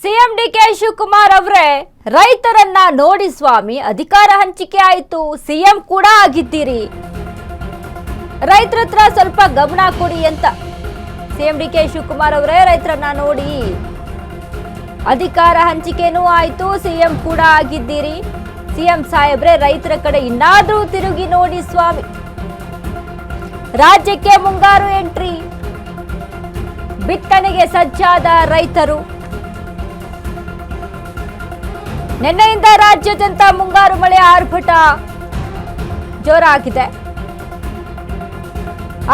CM DK Shivakumar ಅವರೇ ರೈತರನ್ನ ನೋಡಿ ಸ್ವಾಮಿ ಅಧಿಕಾರ ಹಂಚಿಕೆ ಆಯಿತು, ಸಿಎಂ ಕೂಡ ಆಗಿದ್ದೀರಿ, ರೈತರ ಹತ್ರ ಸ್ವಲ್ಪ ಗಮನ ಕೊಡಿ ಅಂತ ಸಿಎಂ ಡಿಕೆ ಶಿವಕುಮಾರ್ ಅವರೇ ರೈತರನ್ನ ನೋಡಿ ಅಧಿಕಾರ ಹಂಚಿಕೆನೂ ಆಯಿತು, ಸಿಎಂ ಕೂಡ ಆಗಿದ್ದೀರಿ, ಸಿಎಂ ಸಾಹೇಬ್ರೆ ರೈತರ ಕಡೆ ಇನ್ನಾದ್ರೂ ತಿರುಗಿ ನೋಡಿ ಸ್ವಾಮಿ. ರಾಜ್ಯಕ್ಕೆ ಮುಂಗಾರು ಎಂಟ್ರಿ, ಬಿತ್ತನೆಗೆ ಸಜ್ಜಾದ ರೈತರು. ನಿನ್ನೆಯಿಂದ ರಾಜ್ಯಾದ್ಯಂತ ಮುಂಗಾರು ಮಳೆ ಆರ್ಭಟ ಜೋರಾಗಿದೆ.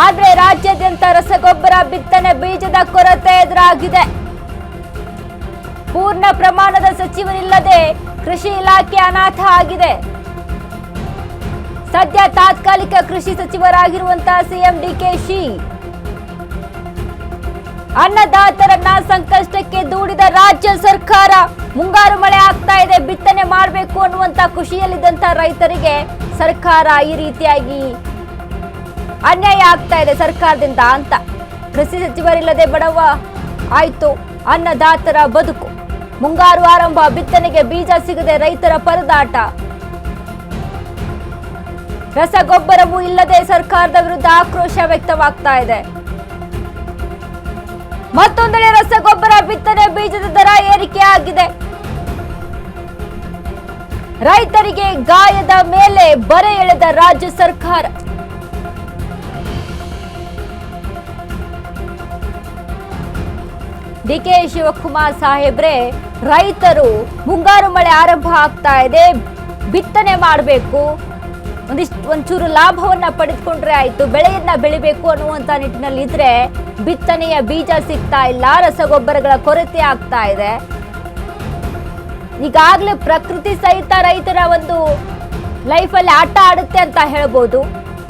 ಆದ್ರೆ ರಾಜ್ಯಾದ್ಯಂತ ರಸಗೊಬ್ಬರ ಬಿತ್ತನೆ ಬೀಜದ ಕೊರತೆ ಎದುರಾಗಿದೆ. ಪೂರ್ಣ ಪ್ರಮಾಣದ ಸಚಿವರಿಲ್ಲದೆ ಕೃಷಿ ಇಲಾಖೆ ಅನಾಥ ಆಗಿದೆ. ಸದ್ಯ ತಾತ್ಕಾಲಿಕ ಕೃಷಿ ಸಚಿವರಾಗಿರುವಂತಹ ಸಿಎಂ ಡಿಕೆಶಿ ಅನ್ನದಾತರನ್ನ ಸಂಕಷ್ಟಕ್ಕೆ ದೂಡಿದ ರಾಜ್ಯ ಸರ್ಕಾರ ಮುಂಗಾರು ಮಳೆ ಆಗ್ತಾ ಇದೆ, ಬಿತ್ತನೆ ಮಾಡಬೇಕು ಅನ್ನುವಂತ ಖುಷಿಯಲ್ಲಿದ್ದಂತ ರೈತರಿಗೆ ಸರ್ಕಾರ ಈ ರೀತಿಯಾಗಿ ಅನ್ಯಾಯ ಆಗ್ತಾ ಇದೆ ಸರ್ಕಾರದಿಂದ ಅಂತ. ಕೃಷಿ ಸಚಿವರಿಲ್ಲದೆ ಬಡವ ಆಯ್ತು ಅನ್ನದಾತರ ಬದುಕು. ಮುಂಗಾರು ಆರಂಭ, ಬಿತ್ತನೆಗೆ ಬೀಜ ಸಿಗದೆ ರೈತರ ಪರದಾಟ. ರಸಗೊಬ್ಬರವೂ ಇಲ್ಲದೆ ಸರ್ಕಾರದ ವಿರುದ್ಧ ಆಕ್ರೋಶ ವ್ಯಕ್ತವಾಗ್ತಾ ಇದೆ. ಮತ್ತೊಂದೆಡೆ ರಸಗೊಬ್ಬರ ಬಿತ್ತನೆ ಬೀಜದ ದರ ಏರಿಕೆ ಆಗಿದೆ. ರೈತರಿಗೆ ಗಾಯದ ಮೇಲೆ ಬರೆ ಎಳೆದ ರಾಜ್ಯ ಸರ್ಕಾರ. ಡಿಕೆ ಶಿವಕುಮಾರ್ ಸಾಹೇಬ್ರೆ ರೈತರು ಮುಂಗಾರು ಮಳೆ ಆರಂಭ ಆಗ್ತಾ ಇದೆ, ಬಿತ್ತನೆ ಮಾಡಬೇಕು, ಒಂಚೂರು ಲಾಭವನ್ನ ಪಡೆದುಕೊಂಡ್ರೆ ಆಯ್ತು, ಬೆಳೆಯನ್ನ ಬೆಳಿಬೇಕು ಅನ್ನುವಂತ ನಿಟ್ಟಿನಲ್ಲಿ ಇದ್ರೆ ಬಿತ್ತನೆಯ ಬೀಜ ಸಿಗ್ತಾ ಇಲ್ಲ, ರಸಗೊಬ್ಬರಗಳ ಕೊರತೆ ಆಗ್ತಾ ಇದೆ. ಈಗಾಗಲೇ ಪ್ರಕೃತಿ ಸಹಿತ ರೈತರ ಒಂದು ಲೈಫಲ್ಲಿ ಆಟ ಆಡುತ್ತೆ ಅಂತ ಹೇಳ್ಬೋದು.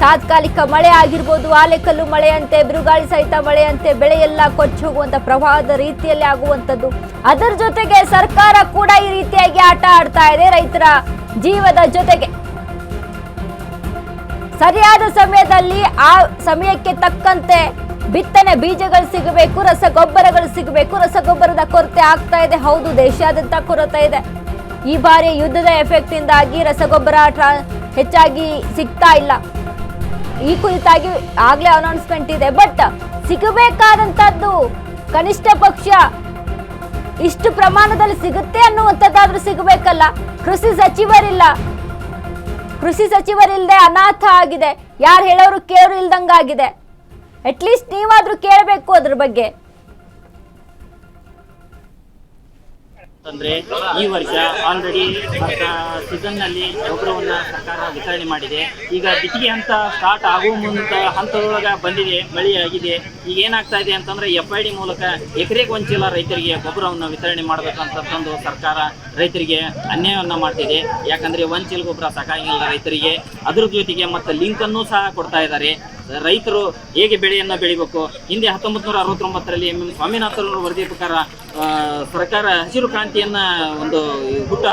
ತಾತ್ಕಾಲಿಕ ಮಳೆ ಆಗಿರ್ಬೋದು, ಆಲೆಕಲ್ಲು ಮಳೆಯಂತೆ, ಬಿರುಗಾಳಿ ಸಹಿತ ಮಳೆಯಂತೆ ಬೆಳೆ ಎಲ್ಲ ಕೊಚ್ಚಿ ಹೋಗುವಂತ ಪ್ರವಾಹದ ರೀತಿಯಲ್ಲಿ ಆಗುವಂಥದ್ದು. ಅದರ ಜೊತೆಗೆ ಸರ್ಕಾರ ಕೂಡ ಈ ರೀತಿಯಾಗಿ ಆಟ ಆಡ್ತಾ ಇದೆ ರೈತರ ಜೀವದ ಜೊತೆಗೆ. ಸರಿಯಾದ ಸಮಯದಲ್ಲಿ ಆ ಸಮಯಕ್ಕೆ ತಕ್ಕಂತೆ ಬಿತ್ತನೆ ಬೀಜಗಳು ಸಿಗಬೇಕು, ರಸಗೊಬ್ಬರಗಳು ಸಿಗಬೇಕು. ರಸಗೊಬ್ಬರದ ಕೊರತೆ ಆಗ್ತಾ ಇದೆ, ಹೌದು, ದೇಶಾದ್ಯಂತ ಕೊರತೆ ಇದೆ. ಈ ಬಾರಿ ಯುದ್ಧದ ಎಫೆಕ್ಟ್ ಇಂದಾಗಿ ರಸಗೊಬ್ಬರ ಹೆಚ್ಚಾಗಿ ಸಿಗ್ತಾ ಇಲ್ಲ. ಈ ಕುರಿತಾಗಿ ಆಗ್ಲೇ ಅನೌನ್ಸ್ಮೆಂಟ್ ಇದೆ. ಬಟ್ ಸಿಗಬೇಕಾದಂತದ್ದು ಕನಿಷ್ಠ ಪಕ್ಷ ಇಷ್ಟು ಪ್ರಮಾಣದಲ್ಲಿ ಸಿಗುತ್ತೆ ಅನ್ನುವಂಥದ್ದಾದ್ರೂ ಸಿಗಬೇಕಲ್ಲ. ಕೃಷಿ ಸಚಿವರಿಲ್ಲದೆ ಅನಾಥ ಆಗಿದೆ. ಯಾರು ಹೇಳೋರು ಕೇಳೋರು ಇಲ್ದಂಗಾಗಿದೆ. ಅಟ್ಲೀಸ್ಟ್ ನೀವಾದ್ರೂ ಕೇಳಬೇಕು ಅದ್ರ ಬಗ್ಗೆ. ಅಂದ್ರೆ ಈ ವರ್ಷ ಆಲ್ರೆಡಿ ಸೀಸನ್ ನಲ್ಲಿ ಗೊಬ್ಬರವನ್ನ ಸರ್ಕಾರ ವಿತರಣೆ ಮಾಡಿದೆ. ಈಗ ಬಿತ್ತಿಗೆ ಹಂತ ಸ್ಟಾರ್ಟ್ ಆಗುವ ಹಂತದೊಳಗ ಬಂದಿದೆ, ಮಳೆ ಆಗಿದೆ. ಈಗ ಏನಾಗ್ತಾ ಇದೆ ಅಂತಂದ್ರೆ FID ಮೂಲಕ ಎಕರೆಗೆ ಒಂದು ಚೀಲ ರೈತರಿಗೆ ಗೊಬ್ಬರವನ್ನ ವಿತರಣೆ ಮಾಡಬೇಕಂತಂದು ಸರ್ಕಾರ ರೈತರಿಗೆ ಅನ್ಯಾಯವನ್ನ ಮಾಡ್ತಿದೆ. ಯಾಕಂದ್ರೆ ಒಂದು ಚೀಲ ಗೊಬ್ಬರ ಸಾಕಾಗಿಲ್ಲ ರೈತರಿಗೆ. ಅದ್ರ ಜೊತೆಗೆ ಮತ್ತೆ ಲಿಂಕ್ ಅನ್ನು ಸಹ ಕೊಡ್ತಾ ಇದ್ದಾರೆ. ರೈತರು ಹೇಗೆ ಬೆಳೆಯನ್ನ ಬೆಳಿಬೇಕು. ಹಿಂದೆ 1969ರಲ್ಲಿ ಸ್ವಾಮಿನಾಥನ್ ವರದಿ ಪ್ರಕಾರ ಸರ್ಕಾರ ಹಸಿರು ಕ್ರಾಂತಿಯನ್ನ ಒಂದು ಹುಟ್ಟು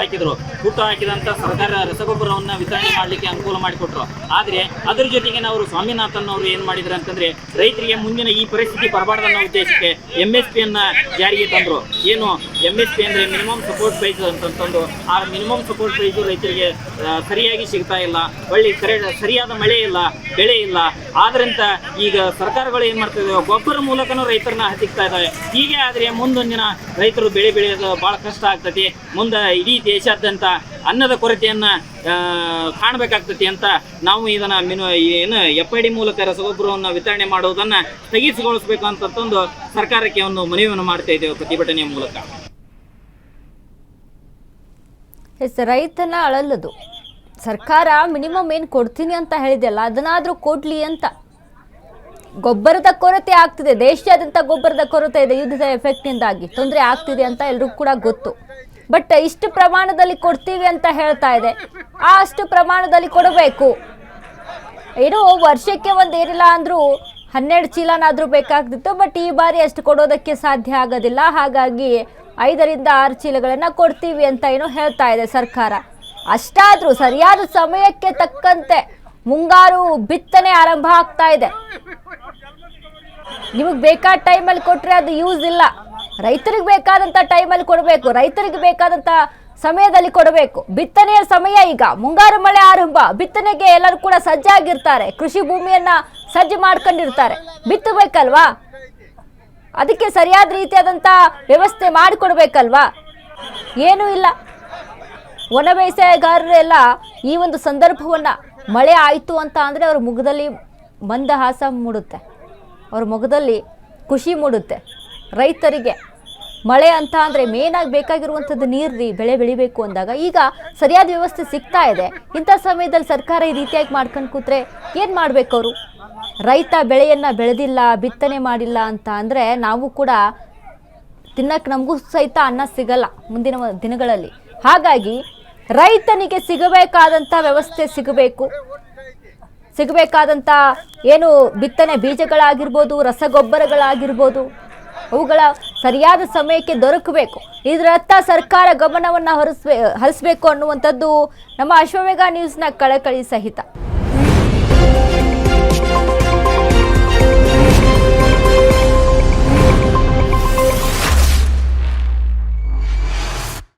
ಹಾಕಿದಂತ ಸರ್ಕಾರ ರಸಗೊಬ್ಬರವನ್ನ ವಿತರಣೆ ಮಾಡಲಿಕ್ಕೆ ಅನುಕೂಲ ಮಾಡಿಕೊಟ್ರು. ಆದ್ರೆ ಅದ್ರ ಜೊತೆಗೆ ಅವರು ಸ್ವಾಮಿನಾಥನ್ ಅವರು ಏನ್ ಮಾಡಿದ್ರು ಅಂತಂದ್ರೆ ರೈತರಿಗೆ ಮುಂದಿನ ಈ ಪರಿಸ್ಥಿತಿ ಬರಬಾರ್ದು ಅನ್ನೋ ಉದ್ದೇಶಕ್ಕೆ MSP ಯನ್ನ ಜಾರಿಗೆ ತಂದ್ರು. ಏನು MSP ಅಂದ್ರೆ ಮಿನಿಮಮ್ ಸಪೋರ್ಟ್ ಪ್ರೈಸ್ ಅಂತಂದು, ಆ ಮಿನಿಮಮ್ ಸಪೋರ್ಟ್ ಪ್ರೈಸ್ ರೈತರಿಗೆ ಸರಿಯಾಗಿ ಸಿಗ್ತಾ ಇಲ್ಲ. ಒಳ್ಳೆ ಸರಿಯಾದ ಮಳೆ ಇಲ್ಲ, ಬೆಳೆ ಇಲ್ಲ. ಆದ್ರಿಂದ ಈಗ ಸರ್ಕಾರಗಳು ಏನ್ ಮಾಡ್ತಿದೆ, ಗೊಬ್ಬರ ಮೂಲಕನೂ ರೈತರನ್ನ ಹತ್ತಿಕ್ತಾ ಇದ್ದಾವೆ. ಹೀಗೆ ಆದ್ರೆ ಮುಂದೊಂದಿನ ರೈತರು ಬೆಳೆ ಬೆಳೆಯೋದು ಬಹಳ ಕಷ್ಟ ಆಗ್ತತಿ. ಮುಂದೆ ಇಡೀ ದೇಶಾದ್ಯಂತ ಅನ್ನದ ಕೊರತೆಯನ್ನ ಕಾಣಬೇಕಾಗ್ತತಿ ಅಂತ ನಾವು ಇದನ್ನ ಏನು FID ಮೂಲಕ ರಸಗೊಬ್ಬರವನ್ನು ವಿತರಣೆ ಮಾಡುವುದನ್ನ ಸ್ಥಗಿತಗೊಳಿಸಬೇಕು ಅಂತಂದು ಸರ್ಕಾರಕ್ಕೆ ಒಂದು ಮನವಿಯನ್ನು ಮಾಡ್ತಾ ಇದ್ದೇವೆ ಪ್ರತಿಭಟನೆಯ ಮೂಲಕ. ರೈತನ ಅಳಲ್ಲದು ಸರ್ಕಾರ ಮಿನಿಮಮ್ ಏನು ಕೊಡ್ತೀನಿ ಅಂತ ಹೇಳಿದೆಯಲ್ಲ ಅದನ್ನಾದ್ರೂ ಕೊಡ್ಲಿ ಅಂತ. ಗೊಬ್ಬರದ ಕೊರತೆ ಆಗ್ತಿದೆ, ದೇಶಾದ್ಯಂತ ಗೊಬ್ಬರದ ಕೊರತೆ ಇದೆ. ಯುದ್ಧದ ಎಫೆಕ್ಟ್ನಿಂದಾಗಿ ತೊಂದರೆ ಆಗ್ತಿದೆ ಅಂತ ಎಲ್ರಿಗೂ ಕೂಡ ಗೊತ್ತು. ಬಟ್ ಇಷ್ಟು ಪ್ರಮಾಣದಲ್ಲಿ ಕೊಡ್ತೀವಿ ಅಂತ ಹೇಳ್ತಾ ಇದೆ. ಅಷ್ಟು ಪ್ರಮಾಣದಲ್ಲಿ ಕೊಡಬೇಕು. ಏನೋ ವರ್ಷಕ್ಕೆ ಏನಿಲ್ಲ ಅಂದ್ರೂ 12 ಚೀಲನಾದ್ರೂ ಬೇಕಾಗ್ತಿತ್ತು. ಬಟ್ ಈ ಬಾರಿ ಅಷ್ಟು ಕೊಡೋದಕ್ಕೆ ಸಾಧ್ಯ ಆಗೋದಿಲ್ಲ. ಹಾಗಾಗಿ 5 ರಿಂದ 6 ಚೀಲಗಳನ್ನ ಕೊಡ್ತೀವಿ ಅಂತ ಏನೋ ಹೇಳ್ತಾ ಇದೆ ಸರ್ಕಾರ. ಅಷ್ಟಾದ್ರೂ ಸರಿಯಾದ ಸಮಯಕ್ಕೆ ತಕ್ಕಂತೆ ಮುಂಗಾರು ಬಿತ್ತನೆ ಆರಂಭ ಆಗ್ತಾ ಇದೆ. ನಿಮಗೆ ಬೇಕಾದ ಟೈಮಲ್ಲಿ ಕೊಟ್ಟರೆ ಅದು ಯೂಸ್ ಇಲ್ಲ. ರೈತರಿಗೆ ಬೇಕಾದಂಥ ಟೈಮಲ್ಲಿ ಕೊಡಬೇಕು, ರೈತರಿಗೆ ಬೇಕಾದಂಥ ಸಮಯದಲ್ಲಿ ಕೊಡಬೇಕು. ಬಿತ್ತನೆಯ ಸಮಯ ಈಗ, ಮುಂಗಾರು ಮಳೆ ಆರಂಭ, ಬಿತ್ತನೆಗೆ ಎಲ್ಲರೂ ಕೂಡ ಸಜ್ಜಾಗಿರ್ತಾರೆ, ಕೃಷಿ ಭೂಮಿಯನ್ನ ಸಜ್ಜು ಮಾಡ್ಕೊಂಡಿರ್ತಾರೆ, ಬಿತ್ತಬೇಕಲ್ವಾ? ಅದಕ್ಕೆ ಸರಿಯಾದ ರೀತಿಯಾದಂಥ ವ್ಯವಸ್ಥೆ ಮಾಡಿಕೊಡ್ಬೇಕಲ್ವಾ? ಏನೂ ಇಲ್ಲ. ಒಣ ಬೇಸಾಯಗಾರರೆಲ್ಲ ಈ ಒಂದು ಸಂದರ್ಭವನ್ನು ಮಳೆ ಆಯಿತು ಅಂತ ಅಂದರೆ ಅವ್ರ ಮುಖದಲ್ಲಿ ಮಂದಹಾಸ ಮೂಡುತ್ತೆ, ಅವ್ರ ಮುಖದಲ್ಲಿ ಖುಷಿ ಮೂಡುತ್ತೆ. ರೈತರಿಗೆ ಮಳೆ ಅಂತ ಅಂದರೆ ಮೇನಾಗಿ ಬೇಕಾಗಿರುವಂಥದ್ದು ನೀರು ರೀ, ಬೆಳೆ ಬೆಳಿಬೇಕು ಅಂದಾಗ ಈಗ ಸರಿಯಾದ ವ್ಯವಸ್ಥೆ ಸಿಗ್ತಾ ಇದೆ. ಇಂಥ ಸಮಯದಲ್ಲಿ ಸರ್ಕಾರ ಈ ರೀತಿಯಾಗಿ ಮಾಡ್ಕೊಂಡು ಕೂತ್ರೆ ಏನು ಮಾಡಬೇಕು ಅವರು? ರೈತ ಬೆಳೆಯನ್ನು ಬೆಳೆದಿಲ್ಲ, ಬಿತ್ತನೆ ಮಾಡಿಲ್ಲ ಅಂತ ಅಂದರೆ ನಾವು ಕೂಡ ತಿನ್ನಕ್ಕೆ ನಮಗೂ ಸಹಿತ ಅನ್ನ ಸಿಗಲ್ಲ ಮುಂದಿನ ದಿನಗಳಲ್ಲಿ. ಹಾಗಾಗಿ ರೈತನಿಗೆ ಸಿಗಬೇಕಾದಂಥ ವ್ಯವಸ್ಥೆ ಸಿಗಬೇಕಾದಂಥ ಏನು ಬಿತ್ತನೆ ಬೀಜಗಳಾಗಿರ್ಬೋದು, ರಸಗೊಬ್ಬರಗಳಾಗಿರ್ಬೋದು, ಅವುಗಳ ಸರಿಯಾದ ಸಮಯಕ್ಕೆ ದೊರಕಬೇಕು. ಇದರತ್ತ ಸರ್ಕಾರ ಗಮನವನ್ನು ಹರಿಸಬೇಕು ಅನ್ನುವಂಥದ್ದು ನಮ್ಮ ಅಶ್ವವೇಗ ನ್ಯೂಸ್ನ ಕಳಕಳಿ ಸಹಿತ.